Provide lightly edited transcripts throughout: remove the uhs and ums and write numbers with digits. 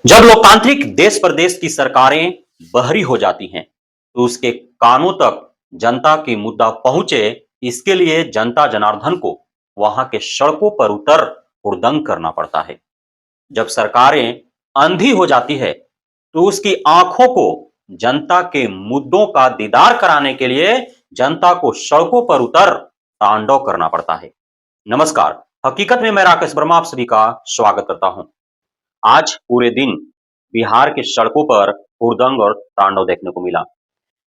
जब लोकतांत्रिक देश प्रदेश की सरकारें बहरी हो जाती हैं, तो उसके कानों तक जनता की मुद्दा पहुंचे, इसके लिए जनता जनार्दन को वहां के सड़कों पर उतर हुड़दंग करना पड़ता है। जब सरकारें अंधी हो जाती है, तो उसकी आंखों को जनता के मुद्दों का दीदार कराने के लिए जनता को सड़कों पर उतर तांडव करना पड़ता है। नमस्कार, हकीकत में मैं राकेश वर्मा आप सभी का स्वागत करता हूं। आज पूरे दिन बिहार की सड़कों पर हुड़दंग और तांडव देखने को मिला।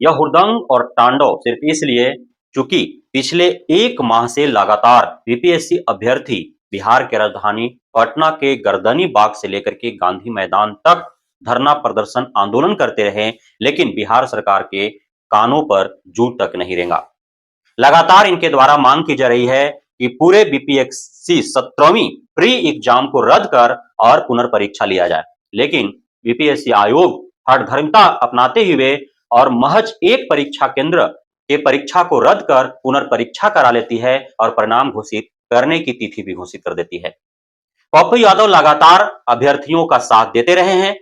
यह हुड़दंग और तांडव सिर्फ इसलिए चूंकि पिछले एक माह से लगातार बीपीएससी अभ्यर्थी बिहार के राजधानी पटना के गर्दनी बाग से लेकर के गांधी मैदान तक धरना प्रदर्शन आंदोलन करते रहे, लेकिन बिहार सरकार के कानों पर जू तक नहीं रेंगा। लगातार इनके द्वारा मांग की जा रही है कि पूरे बीपीएससी 17वीं प्री एग्जाम को रद्द कर और पुनर्परीक्षा लिया जाए, लेकिन बीपीएससी आयोग हठधर्मिता अपनाते हुए और महज एक परीक्षा केंद्र के परीक्षा को रद्द कर पुनर्परीक्षा करा लेती है और परिणाम घोषित करने की तिथि भी घोषित कर देती है। पप्पू यादव लगातार अभ्यर्थियों का साथ देते रहे हैं।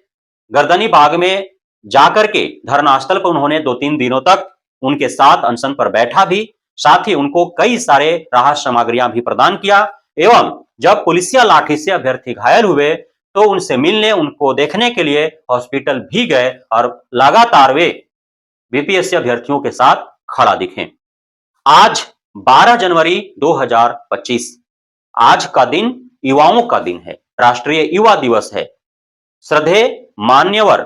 गर्दनी बाग में जाकर के धरना स्थल पर उन्होंने 2-3 दिनों तक उनके साथ अनशन पर बैठा भी, साथ ही उनको कई सारे राहत सामग्रियां भी प्रदान किया एवं जब पुलिसिया लाठी से अभ्यर्थी घायल हुए तो उनसे मिलने, उनको देखने के लिए हॉस्पिटल भी गए और लगातार वे बीपीएससी अभ्यर्थियों के साथ खड़ा दिखे। आज 12 जनवरी 2025, आज का दिन युवाओं का दिन है, राष्ट्रीय युवा दिवस है। श्रद्धेय मान्यवर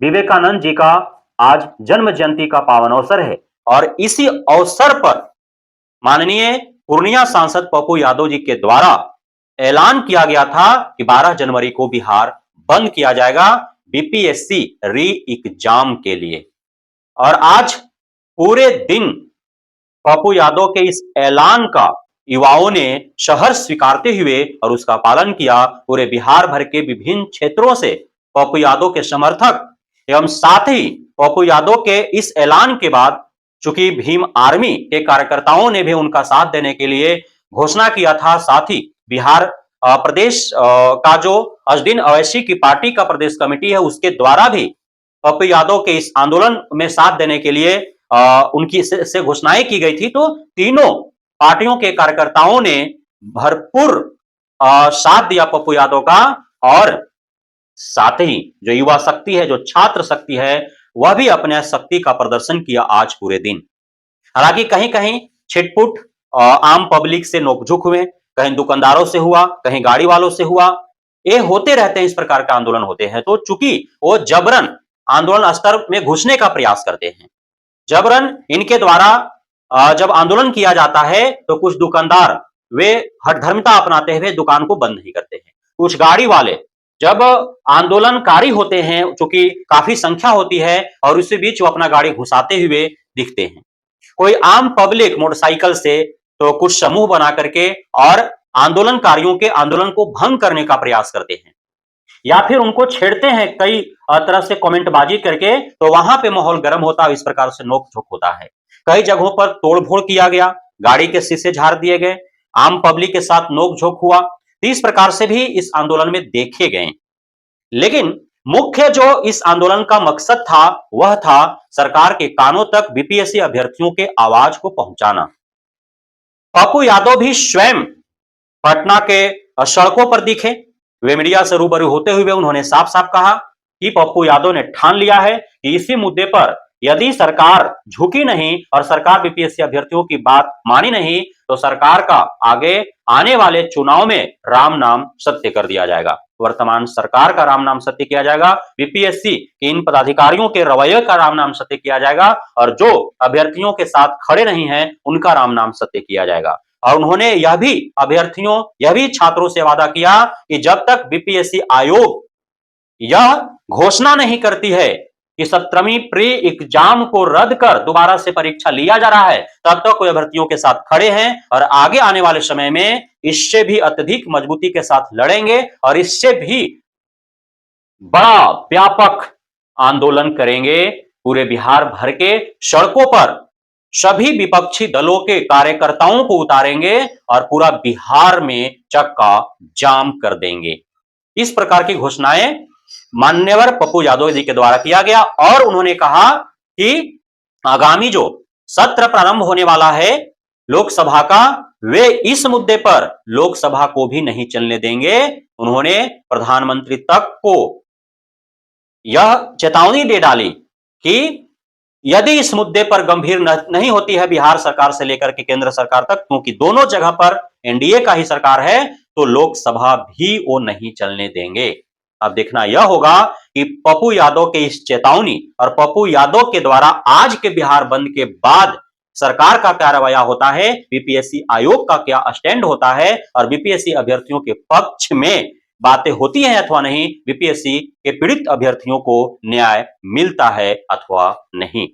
विवेकानंद जी का आज जन्म जयंती का पावन अवसर है और इसी अवसर पर माननीय पूर्णिया सांसद पप्पू यादव जी के द्वारा ऐलान किया गया था कि 12 जनवरी को बिहार बंद किया जाएगा बीपीएससी री एग्जाम के लिए। और आज पूरे दिन पप्पू यादव के इस ऐलान का युवाओं ने शहर स्वीकारते हुए और उसका पालन किया। पूरे बिहार भर के विभिन्न क्षेत्रों से पप्पू यादव के समर्थक एवं साथ ही पप्पू यादव के इस ऐलान के बाद चूंकि भीम आर्मी के कार्यकर्ताओं ने भी उनका साथ देने के लिए घोषणा किया था, साथ ही बिहार प्रदेश का जो अजदीन अवैसी की पार्टी का प्रदेश कमेटी है उसके द्वारा भी पप्पू यादव के इस आंदोलन में साथ देने के लिए उनकी से घोषणाएं की गई थी। तो तीनों पार्टियों के कार्यकर्ताओं ने भरपूर साथ दिया पप्पू यादव का और साथ ही जो युवा शक्ति है, जो छात्र शक्ति है, वह भी अपने शक्ति का प्रदर्शन किया आज पूरे दिन। हालांकि कहीं कहीं छिटपुट आम पब्लिक से नोकझोंक हुए, कहीं दुकानदारों से हुआ, कहीं गाड़ी वालों से हुआ। ये होते रहते हैं, इस प्रकार का आंदोलन होते हैं। तो चूंकि वो जबरन आंदोलन स्तर में घुसने का प्रयास करते हैं, जबरन इनके द्वारा जब आंदोलन किया जाता है तो कुछ दुकानदार वे हठधर्मिता अपनाते हुए दुकान को बंद नहीं करते हैं। कुछ गाड़ी वाले जब आंदोलनकारी होते हैं, चूंकि काफी संख्या होती है और उसी बीच वो अपना गाड़ी घुसाते हुए दिखते हैं। कोई आम पब्लिक मोटरसाइकिल से तो कुछ समूह बना करके और आंदोलनकारियों के आंदोलन को भंग करने का प्रयास करते हैं या फिर उनको छेड़ते हैं कई तरह से कमेंटबाजी करके, तो वहां पे माहौल गर्म होता है, इस प्रकार से नोक-झोंक होता है। कई जगहों पर तोड़-फोड़ किया गया, गाड़ी के शीशे झाड़ दिए गए, आम पब्लिक के साथ नोक-झोंक हुआ। इस प्रकार से भी इस आंदोलन में देखे गए। लेकिन मुख्य जो इस आंदोलन का मकसद था वह था सरकार के कानों तक बीपीएससी अभ्यर्थियों के आवाज को पहुंचाना। पप्पू यादव भी स्वयं पटना के सड़कों पर दिखे। वे मीडिया से रूबरू होते हुए उन्होंने साफ साफ कहा कि पप्पू यादव ने ठान लिया है कि इसी मुद्दे पर यदि सरकार झुकी नहीं और सरकार बीपीएससी अभ्यर्थियों की बात मानी नहीं तो सरकार का आगे आने वाले चुनाव में राम नाम सत्य कर दिया जाएगा। वर्तमान सरकार का राम नाम सत्य किया जाएगा, बीपीएससी के इन पदाधिकारियों के रवैये का राम नाम सत्य किया जाएगा और जो अभ्यर्थियों के साथ खड़े नहीं हैं उनका राम नाम सत्य किया जाएगा। और उन्होंने यह भी छात्रों से वादा किया कि जब तक बीपीएससी आयोग यह घोषणा नहीं करती है कि 17वीं प्री एग्जाम को रद्द कर दोबारा से परीक्षा लिया जा रहा है, तब तक कोई अभ्यर्थियों के साथ खड़े हैं और आगे आने वाले समय में इससे भी अत्यधिक मजबूती के साथ लड़ेंगे और इससे भी बड़ा व्यापक आंदोलन करेंगे। पूरे बिहार भर के सड़कों पर सभी विपक्षी दलों के कार्यकर्ताओं को उतारेंगे और पूरा बिहार में चक्का जाम कर देंगे। इस प्रकार की घोषणाएं मान्यवर पप्पू यादव जी के द्वारा किया गया और उन्होंने कहा कि आगामी जो सत्र प्रारंभ होने वाला है लोकसभा का, वे इस मुद्दे पर लोकसभा को भी नहीं चलने देंगे। उन्होंने प्रधानमंत्री तक को यह चेतावनी दे डाली कि यदि इस मुद्दे पर गंभीर नहीं होती है बिहार सरकार से लेकर के केंद्र सरकार तक, क्योंकि दोनों जगह पर एनडीए का ही सरकार है, तो लोकसभा भी वो नहीं चलने देंगे। अब देखना यह होगा कि पप्पू यादव के इस चेतावनी और पप्पू यादव के द्वारा आज के बिहार बंद के बाद सरकार का क्या रवैया होता है, बीपीएससी आयोग का क्या स्टैंड होता है और बीपीएससी अभ्यर्थियों के पक्ष में बातें होती हैं अथवा नहीं, बीपीएससी के पीड़ित अभ्यर्थियों को न्याय मिलता है अथवा नहीं।